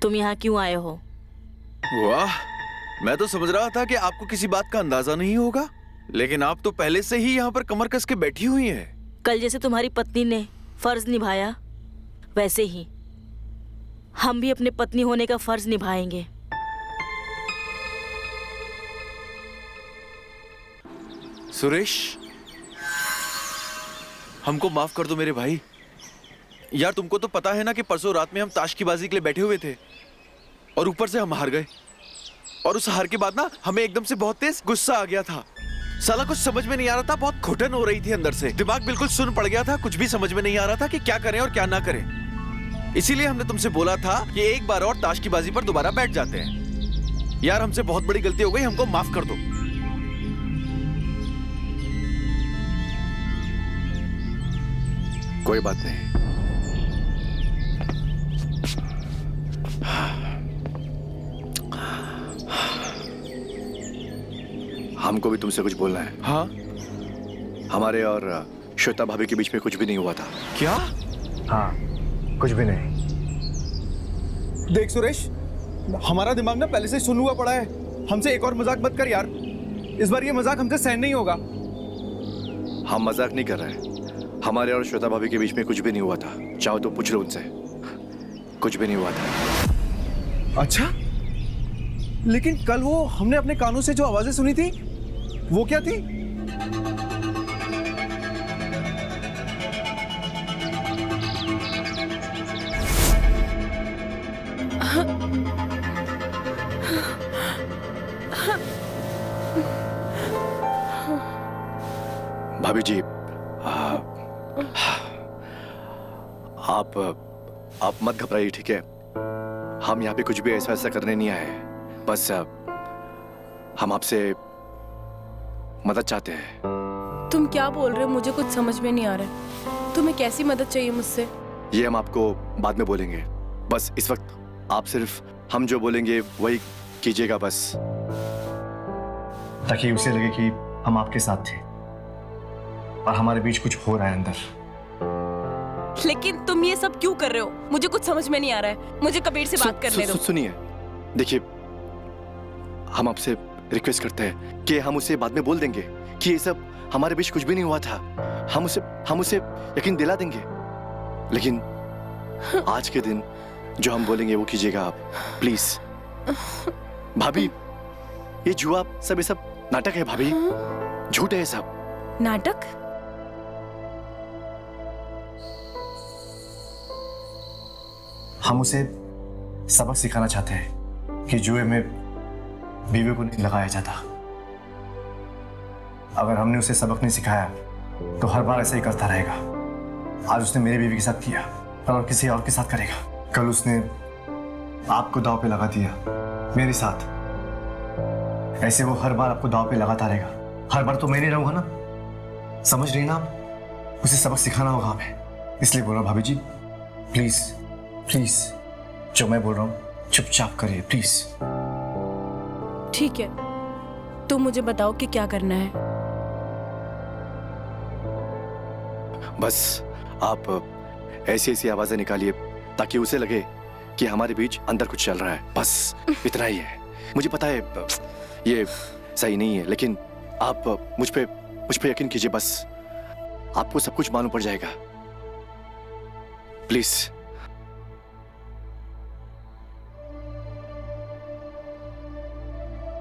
तुम यहाँ क्यों आए हो। वाह, मैं तो समझ रहा था कि आपको किसी बात का अंदाजा नहीं होगा, लेकिन आप तो पहले से ही यहाँ पर कमर कस के बैठी हुई हैं। कल जैसे तुम्हारी पत्नी ने फर्ज निभाया, वैसे ही हम भी अपने पत्नी होने का फर्ज निभाएंगे। सुरेश, हमको माफ कर दो मेरे भाई। यार तुमको तो पता है ना कि परसों रात में हम ताश की बाजी के लिए बैठे हुए थे और ऊपर से हम हार गए, और उस हार के बाद ना हमें एकदम से बहुत तेज गुस्सा आ गया था। साला कुछ समझ में नहीं आ रहा था, बहुत घुटन हो रही थी अंदर से, दिमाग बिल्कुल सुन पड़ गया था, कुछ भी समझ में नहीं आ रहा था कि क्या करें और क्या ना करें। इसीलिए हमने तुमसे बोला था कि एक बार और ताश की बाजी पर दोबारा बैठ जाते हैं। यार हमसे बहुत बड़ी गलती हो गई, हमको माफ कर दो। कोई बात नहीं। हमको भी तुमसे कुछ बोलना है। हाँ? हमारे और श्वेता भाभी के बीच में कुछ भी नहीं हुआ था। क्या? हाँ, कुछ भी नहीं। देख सुरेश, हमारा दिमाग ना पहले से सुन हुआ पड़ा है। हमसे एक और मजाक मत कर यार, इस बार ये मजाक हमसे सहन नहीं होगा। हम मजाक नहीं कर रहे। हमारे और श्वेता भाभी के बीच में कुछ भी नहीं हुआ था। चाहो तो पूछ लो उनसे, कुछ भी नहीं हुआ था। अच्छा, लेकिन कल वो हमने अपने कानों से जो आवाजें सुनी थी, वो क्या थी? भाभी जी, आप मत घबराइए, ठीक है? हम यहाँ पे कुछ भी ऐसा ऐसा करने नहीं आए हैं। बस हम आपसे मदद चाहते हैं। तुम क्या बोल रहे हो? मुझे कुछ समझ में नहीं आ रहा है। तुम्हें कैसी मदद चाहिए मुझसे? ये हम आपको बाद में बोलेंगे। बस इस वक्त आप सिर्फ हम जो बोलेंगे वही कीजिएगा, बस ताकि उसे लगे कि हम आपके साथ थे और हमारे बीच कुछ हो रहा है अंदर। लेकिन तुम ये सब क्यों कर रहे हो? मुझे कुछ समझ में नहीं आ रहा है। मुझे कबीर से बात करने दो। सुनिए, देखिए, हम आपसे रिक्वेस्ट करते हैं कि हम उसे बाद में बोल देंगे कि ये सब हमारे बीच कुछ भी नहीं हुआ था। हम उसे यकीन दिला देंगे, लेकिन आज के दिन जो हम बोलेंगे वो कीजिएगा आप, प्लीज। भाभी, ये जुआ सब, ये सब नाटक है भाभी, झूठ है ये सब। नाटक? हम उसे सबक सिखाना चाहते हैं कि जुए में बीवी को नहीं लगाया जाता। अगर हमने उसे सबक नहीं सिखाया तो हर बार ऐसा ही करता रहेगा। आज उसने मेरी बीवी के साथ किया, और किसी और के साथ करेगा। कल उसने आपको दांव पे लगा दिया मेरे साथ, ऐसे वो हर बार आपको दांव पे लगाता रहेगा। हर बार तो मैं नहीं रहूंगा ना, समझ रही ना आप? उसे सबक सिखाना होगा हमें। इसलिए बोल रहा हूं भाभी जी, प्लीज प्लीज, जो मैं बोल रहा हूं चुपचाप करिए प्लीज। ठीक है, तुम मुझे बताओ कि क्या करना है। बस आप ऐसी ऐसी आवाजें निकालिए ताकि उसे लगे कि हमारे बीच अंदर कुछ चल रहा है। बस इतना ही है। मुझे पता है ये सही नहीं है, लेकिन आप मुझ पे यकीन कीजिए। बस आपको सब कुछ मालूम पड़ जाएगा, प्लीज।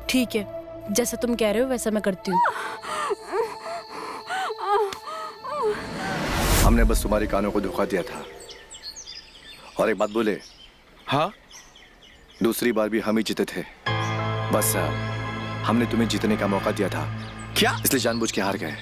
ठीक है, जैसा तुम कह रहे हो वैसा मैं करती हूँ। हमने बस तुम्हारी कानों को धोखा दिया था। और एक बात बोले, हाँ, दूसरी बार भी हम ही जीते थे। बस हमने तुम्हें जीतने का मौका दिया था, क्या? इसलिए जानबूझ के हार गए।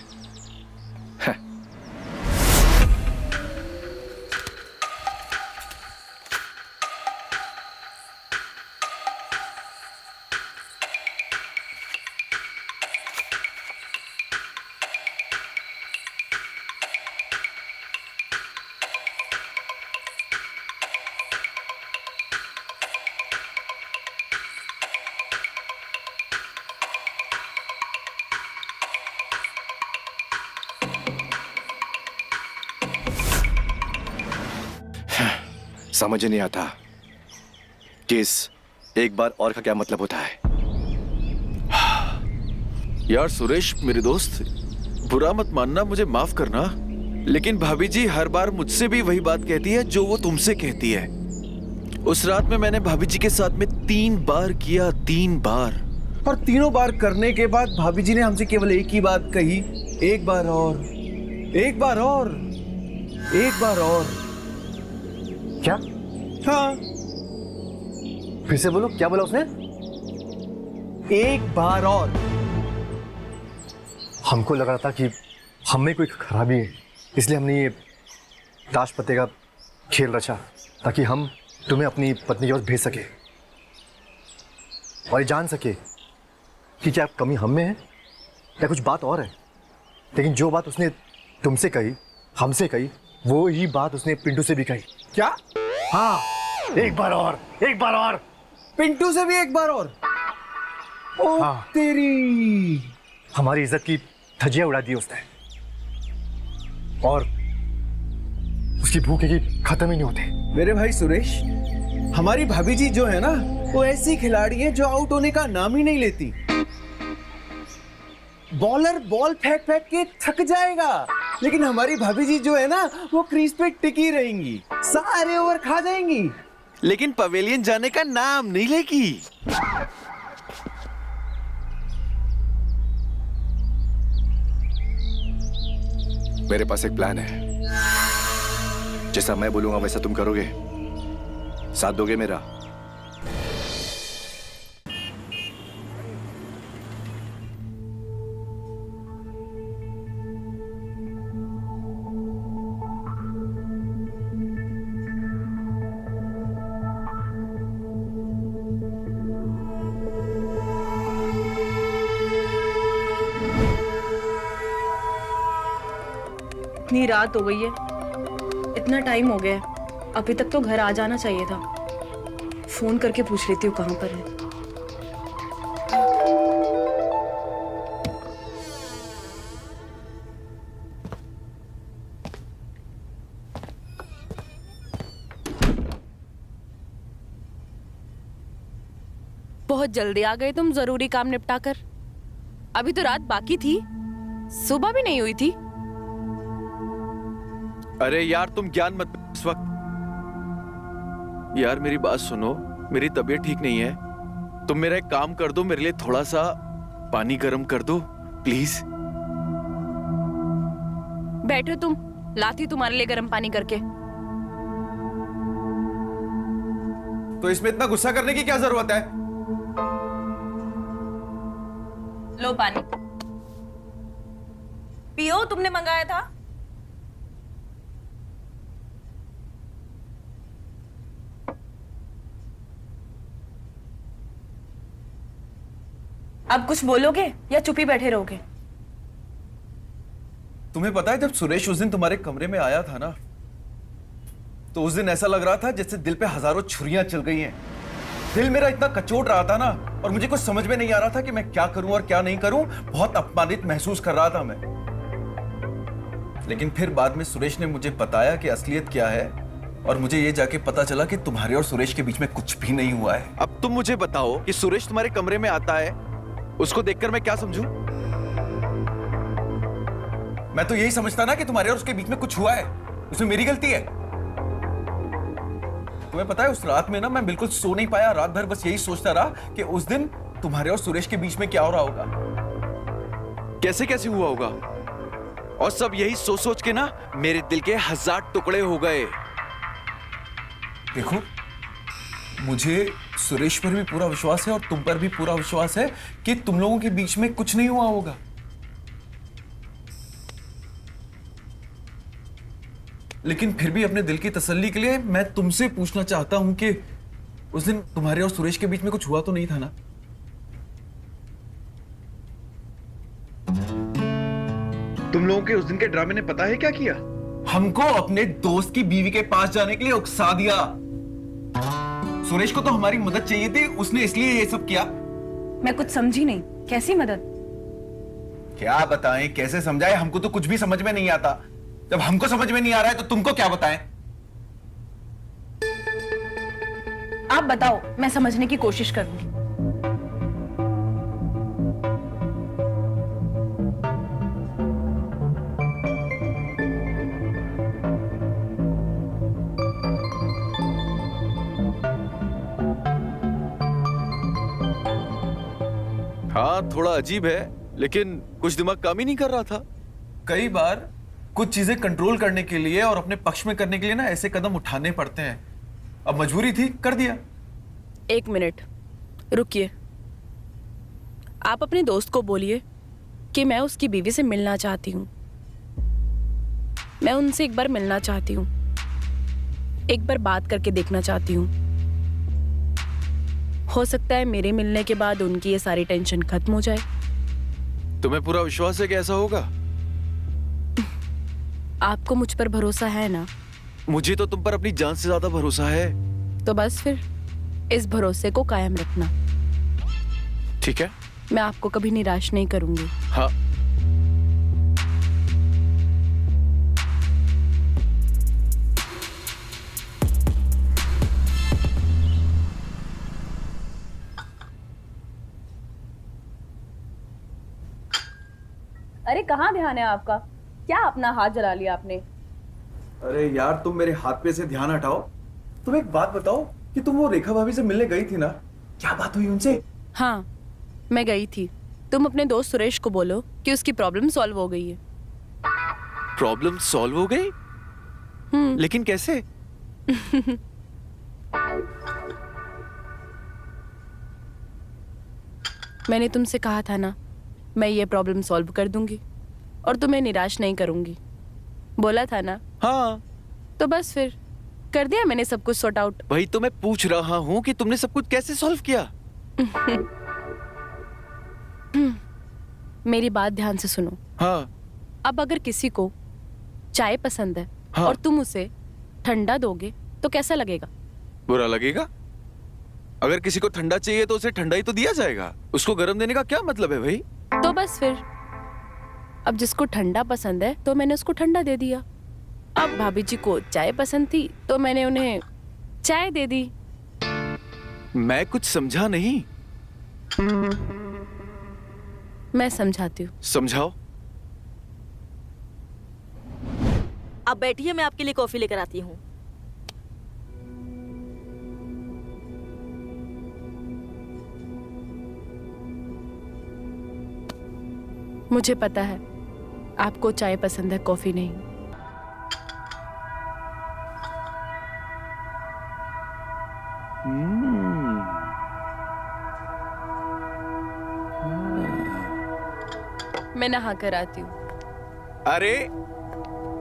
समझ नहीं आता कि इस एक बार और का क्या मतलब होता है। यार सुरेश मेरे दोस्त, बुरा मत मानना, मुझे माफ करना, लेकिन भाभी जी हर बार मुझसे भी वही बात कहती है जो वो तुमसे कहती है। उस रात में मैंने भाभी जी के साथ में 3 बार किया, 3 बार, और तीनों बार करने के बाद भाभी जी ने हमसे केवल एक ही बात कही, एक बार और, एक बार और, एक बार और। क्या? हाँ, फिर से बोलो, क्या बोला उसने? एक बार और। हमको लग रहा था कि हम में कोई खराबी है, इसलिए हमने ये ताश पत्ते का खेल रचा ताकि हम तुम्हें अपनी पत्नी की ओर भेज सके और ये जान सके कि क्या कमी हम में है या कुछ बात और है। लेकिन जो बात उसने तुमसे कही, हमसे कही, वो ही बात उसने पिंटू से भी कही। क्या? हाँ, एक बार और, एक बार और। पिंटू से भी एक बार और? ओ हाँ। तेरी! हमारी इज्जत की धज्जियां उड़ा दी उसने, और उसकी भूख की खत्म ही नहीं होते। मेरे भाई सुरेश, हमारी भाभी जी जो है ना, वो ऐसी खिलाड़ी है जो आउट होने का नाम ही नहीं लेती। बॉलर बॉल फेंक फेंक के थक जाएगा, लेकिन हमारी भाभी जी जो है ना, वो क्रीज पे टिकी रहेंगी, सारे ओवर खा जाएंगी, लेकिन पवेलियन जाने का नाम नहीं लेगी। मेरे पास एक प्लान है। जैसा मैं बोलूंगा वैसा तुम करोगे, साथ दोगे मेरा? इतनी रात हो गई है, इतना टाइम हो गया है, अभी तक तो घर आ जाना चाहिए था। फोन करके पूछ लेती हूँ कहाँ पर है। बहुत जल्दी आ गए तुम जरूरी काम निपटा कर। अभी तो रात बाकी थी, सुबह भी नहीं हुई थी। अरे यार तुम ज्ञान मत दो इस वक्त। यार मेरी बात सुनो, मेरी तबीयत ठीक नहीं है। तुम मेरा एक काम कर दो, मेरे लिए थोड़ा सा पानी गर्म कर दो प्लीज। बैठो तुम, लाती तुम्हारे लिए गर्म पानी करके। तो इसमें इतना गुस्सा करने की क्या जरूरत है? लो पानी पियो, तुमने मंगाया था। अब कुछ बोलोगे या चुप ही बैठे रहोगे? तुम्हें पता है जब सुरेश उस दिन तुम्हारे कमरे में आया था ना, तो उस दिन ऐसा लग रहा था जैसे दिल पे हजारों छुरियां चल गई हैं। दिल मेरा इतना कचोट रहा था ना, और मुझे कुछ समझ में नहीं आ रहा था कि मैं क्या करूं और क्या नहीं करूं। बहुत अपमानित महसूस कर रहा था मैं। लेकिन फिर बाद में सुरेश ने मुझे बताया कि असलियत क्या है, और मुझे ये जाके पता चला कि तुम्हारे और सुरेश के बीच में कुछ भी नहीं हुआ है। अब तुम मुझे बताओ कि सुरेश तुम्हारे कमरे में आता है, उसको देखकर मैं क्या समझूं? मैं तो यही समझता ना कि तुम्हारे और उसके बीच में कुछ हुआ है, उसमें मेरी गलती है। तुम्हें पता है उस रात में ना मैं बिल्कुल सो नहीं पाया। रात भर बस यही सोचता रहा कि उस दिन तुम्हारे और सुरेश के बीच में क्या हो रहा होगा, कैसे कैसे हुआ होगा। और सब यही सोच सोच के ना मेरे दिल के 1000 टुकड़े हो गए। देखो, मुझे सुरेश पर भी पूरा विश्वास है और तुम पर भी पूरा विश्वास है कि तुम लोगों के बीच में कुछ नहीं हुआ होगा। लेकिन फिर भी अपने दिल की तसल्ली के लिए मैं तुमसे पूछना चाहता हूं कि उस दिन तुम्हारे और सुरेश के बीच में कुछ हुआ तो नहीं था ना? तुम लोगों के उस दिन के ड्रामे ने पता है क्या किया? हमको अपने दोस्त की बीवी के पास जाने के लिए उकसा दिया। सुरेश को तो हमारी मदद चाहिए थी, उसने इसलिए ये सब किया। मैं कुछ समझी नहीं, कैसी मदद? क्या बताएं, कैसे समझाएं? हमको तो कुछ भी समझ में नहीं आता। जब हमको समझ में नहीं आ रहा है तो तुमको क्या बताएं? आप बताओ, मैं समझने की कोशिश करूंगी। हाँ थोड़ा अजीब है, लेकिन कुछ दिमाग काम ही नहीं कर रहा था। कई बार कुछ चीजें कंट्रोल करने के लिए और अपने पक्ष में करने के लिए ना ऐसे कदम उठाने पड़ते हैं। अब मजबूरी थी, कर दिया। एक मिनट रुकिए। आप अपने दोस्त को बोलिए कि मैं उसकी बीवी से मिलना चाहती हूँ। मैं उनसे एक बार मिलना चाहती हूँ, एक बार बात करके देखना चाहती हूँ। हो सकता है मेरे मिलने के बाद उनकी ये सारी टेंशन खत्म हो जाए। तुम्हें पूरा विश्वास है कि ऐसा होगा? आपको मुझ पर भरोसा है ना? मुझे तो तुम पर अपनी जान से ज्यादा भरोसा है। तो बस फिर इस भरोसे को कायम रखना। ठीक है, मैं आपको कभी निराश नहीं करूंगी। हाँ। अरे कहाँ ध्यान है आपका? क्या अपना हाथ जला लिया आपने? अरे यार, तुम मेरे हाथ पे से ध्यान हटाओ। तुम एक बात बताओ कि तुम वो रेखा भाभी से मिलने गई थी ना, क्या बात हुई उनसे? हाँ, मैं गई थी। तुम अपने दोस्त सुरेश को बोलो कि उसकी प्रॉब्लम सॉल्व हो गई है। प्रॉब्लम सॉल्व हो गई? लेकिन कैसे? मैंने तुमसे कहा था ना, मैं ये प्रॉब्लम सॉल्व कर दूंगी और तुम्हें निराश नहीं करूंगी। बोला था ना? हाँ। तो बस फिर कर दिया मैंने सब कुछ सॉर्ट आउट। वही तो मैं पूछ रहा हूँ कि तुमने सब कुछ कैसे सॉल्व किया? मेरी बात ध्यान से सुनो। हाँ। अब अगर किसी को चाय पसंद है हाँ। और तुम उसे ठंडा दोगे तो कैसा लगेगा? बुरा लगेगा। अगर किसी को ठंडा चाहिए तो उसे ठंडा ही तो दिया जाएगा, उसको गर्म देने का क्या मतलब है भाई? तो बस फिर, अब जिसको ठंडा पसंद है तो मैंने उसको ठंडा दे दिया। अब भाभी जी को चाय पसंद थी तो मैंने उन्हें चाय दे दी। मैं कुछ समझा नहीं। मैं समझाती हूँ। समझाओ। आप बैठिए, मैं आपके लिए कॉफी लेकर आती हूँ। मुझे पता है आपको चाय पसंद है, कॉफी नहीं। मैं नहा कर आती हूँ। अरे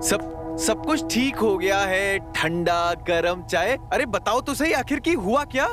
सब कुछ ठीक हो गया है, ठंडा गरम चाय। अरे बताओ तो सही, आखिर की हुआ क्या?